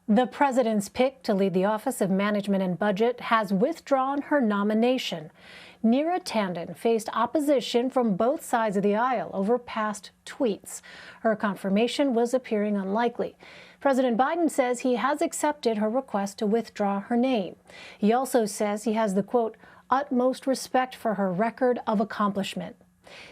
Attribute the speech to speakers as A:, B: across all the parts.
A: The president's pick to lead the Office of Management and Budget has withdrawn her nomination. Neera Tanden faced opposition from both sides of the aisle over past tweets. Her confirmation was appearing unlikely. President Biden says he has accepted her request to withdraw her name. He also says he has the, quote, utmost respect for her record of accomplishment.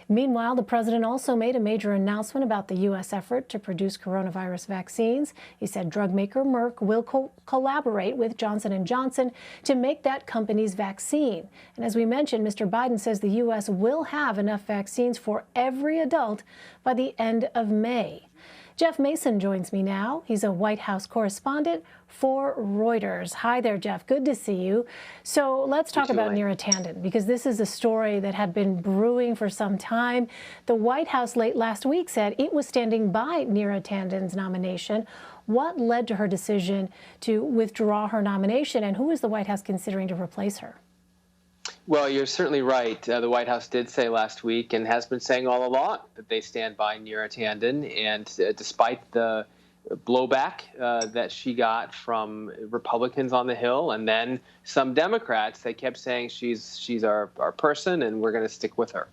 A: Meanwhile, the president also made a major announcement about the U.S. effort to produce coronavirus vaccines. He said drug maker Merck will collaborate with Johnson & Johnson to make that company's vaccine. And as we mentioned, Mr. Biden says the U.S. will have enough vaccines for every adult by the end of May. Jeff Mason joins me now. He's a White House correspondent for Reuters. Hi there, Jeff. Good to see you. So let's talk about Neera Tanden, because this is a story that had been brewing for some time. The White House late last week said it was standing by Neera Tanden's nomination. What led to her decision to withdraw her nomination, and who is the White House considering to replace her?
B: Well, you're certainly right. The White House did say last week, and has been saying all along, that they stand by Neera Tanden. And despite the blowback that she got from Republicans on the Hill and then some Democrats, they kept saying she's our person and we're going to stick with her.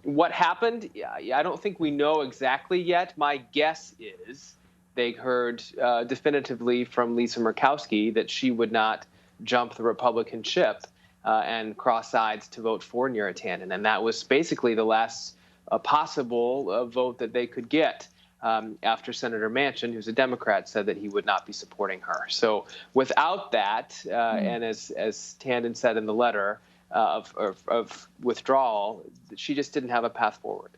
B: What happened? I don't think we know exactly yet. My guess is they heard definitively from Lisa Murkowski that she would not jump the Republican ship and cross sides to vote for Neera Tanden. And that was basically the last possible vote that they could get after Senator Manchin, who's a Democrat, said that he would not be supporting her. So without that, and as Tanden said in the letter of withdrawal, she just didn't have a path forward.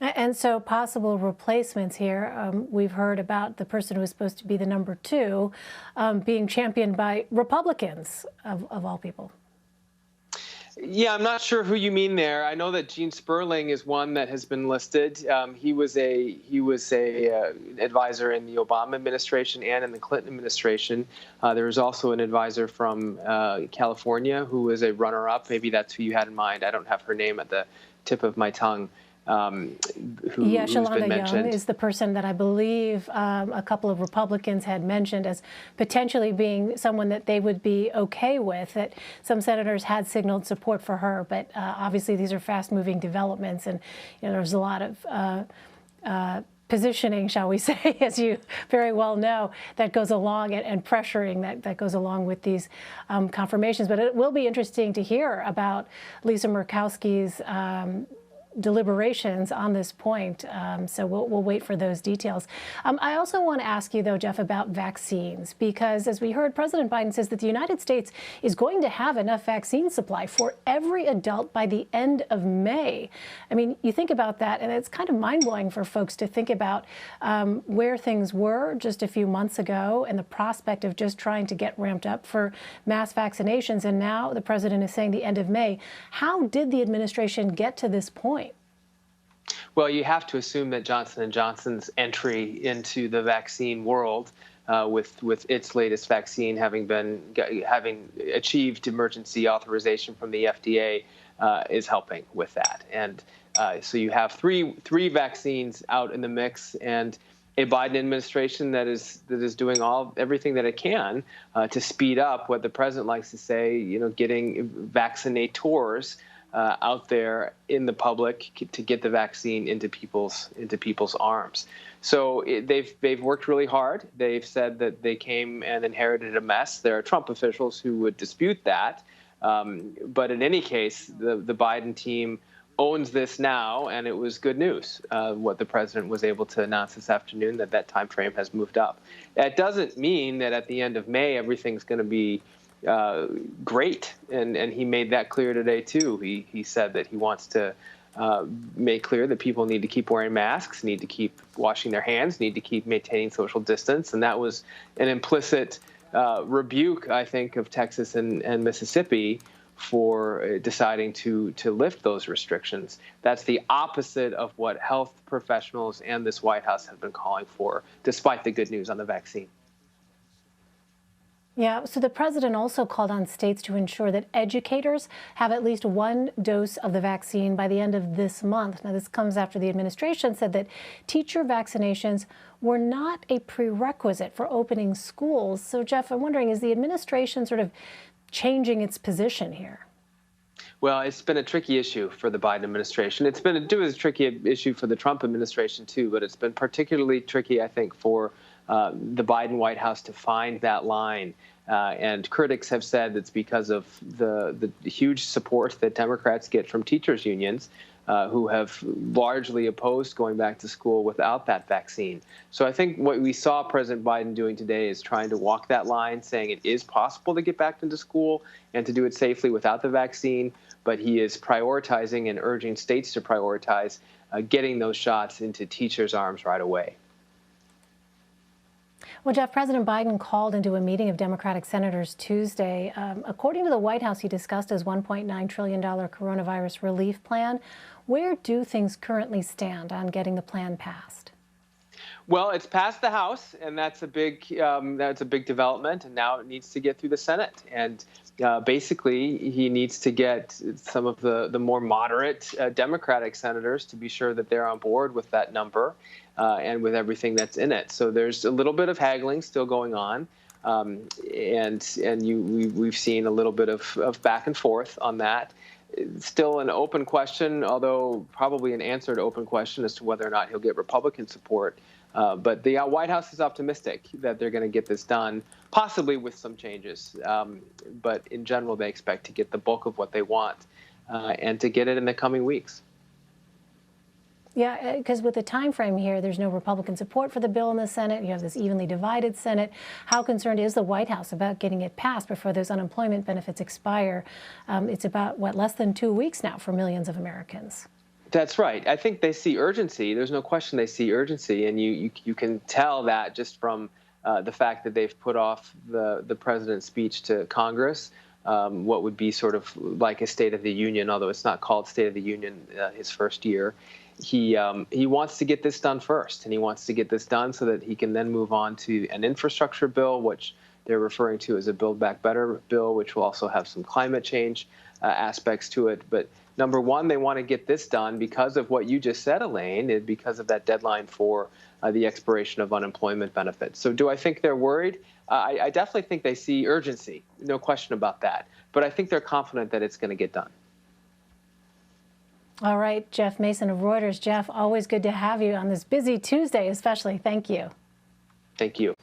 A: And so possible replacements here. We've heard about the person who was supposed to be the number two being championed by Republicans, of all people.
B: Yeah, I'm not sure who you mean there. I know that Gene Sperling is one that has been listed. He was a advisor in the Obama administration and in the Clinton administration. There was also an advisor from California who was a runner-up. Maybe that's who you had in mind. I don't have her name at the tip of my tongue.
A: Shalanda Young is the person that I believe a couple of Republicans had mentioned as potentially being someone that they would be okay with, that some senators had signaled support for her. But obviously these are fast-moving developments, and there's a lot of positioning, shall we say, as you very well know, that goes along, and pressuring that goes along with these confirmations. But it will be interesting to hear about Lisa Murkowski's deliberations on this point, so we'll wait for those details. I also want to ask you, though, Jeff, about vaccines, because as we heard, President Biden says that the United States is going to have enough vaccine supply for every adult by the end of May. I mean, you think about that, and it's kind of mind-blowing for folks to think about where things were just a few months ago and the prospect of just trying to get ramped up for mass vaccinations, and now the president is saying the end of May. How did the administration get to this point?
B: Well, you have to assume that Johnson & Johnson's entry into the vaccine world, with its latest vaccine having achieved emergency authorization from the FDA, is helping with that. And so you have three vaccines out in the mix, and a Biden administration that is doing everything that it can to speed up what the president likes to say, getting vaccinators out there in the public to get the vaccine into people's arms. So they've worked really hard. They've said that they came and inherited a mess. There are Trump officials who would dispute that. But in any case, the Biden team owns this now, and it was good news what the president was able to announce this afternoon, that time frame has moved up. That doesn't mean that at the end of May everything's going to be great, and he made that clear today too. He said that he wants to make clear that people need to keep wearing masks, need to keep washing their hands, need to keep maintaining social distance, and that was an implicit rebuke, I think, of Texas and Mississippi for deciding to lift those restrictions. That's the opposite of what health professionals and this White House have been calling for, despite the good news on the vaccine.
A: Yeah, so the president also called on states to ensure that educators have at least one dose of the vaccine by the end of this month. Now, this comes after the administration said that teacher vaccinations were not a prerequisite for opening schools. So, Jeff, I'm wondering, is the administration sort of changing its position here?
B: Well, it's been a tricky issue for the Biden administration. It's been a tricky issue for the Trump administration, too, but it's been particularly tricky, I think, for the Biden White House to find that line. And critics have said it's because of the huge support that Democrats get from teachers' unions, who have largely opposed going back to school without that vaccine. So I think what we saw President Biden doing today is trying to walk that line, saying it is possible to get back into school and to do it safely without the vaccine. But he is prioritizing and urging states to prioritize getting those shots into teachers' arms right away.
A: Well, Jeff, President Biden called into a meeting of Democratic senators Tuesday. According to the White House, he discussed his $1.9 trillion coronavirus relief plan. Where do things currently stand on getting the plan passed?
B: Well, it's passed the House, and that's a big development. And now it needs to get through the Senate. And basically, he needs to get some of the more moderate Democratic senators to be sure that they're on board with that number and with everything that's in it. So there's a little bit of haggling still going on, we've seen a little bit of back and forth on that. Still an open question, although probably an answered open question as to whether or not he'll get Republican support. But the White House is optimistic that they're going to get this done, possibly with some changes. But in general, they expect to get the bulk of what they want and to get it in the coming weeks.
A: Yeah, because with the time frame here, there's no Republican support for the bill in the Senate. You have this evenly divided Senate. How concerned is the White House about getting it passed before those unemployment benefits expire? It's about, less than 2 weeks now for millions of Americans.
B: That's right. I think they see urgency. There's no question they see urgency. And you can tell that just from the fact that they've put off the president's speech to Congress, what would be sort of like a State of the Union, although it's not called State of the Union his first year. He wants to get this done first, and he wants to get this done so that he can then move on to an infrastructure bill, which they're referring to as a Build Back Better bill, which will also have some climate change aspects to it. But number one, they want to get this done because of what you just said, Elaine, and because of that deadline for the expiration of unemployment benefits. So do I think they're worried? I definitely think they see urgency, no question about that. But I think they're confident that it's going to get done.
A: All right, Jeff Mason of Reuters. Jeff, always good to have you on this busy Tuesday, especially. Thank you.
B: Thank you.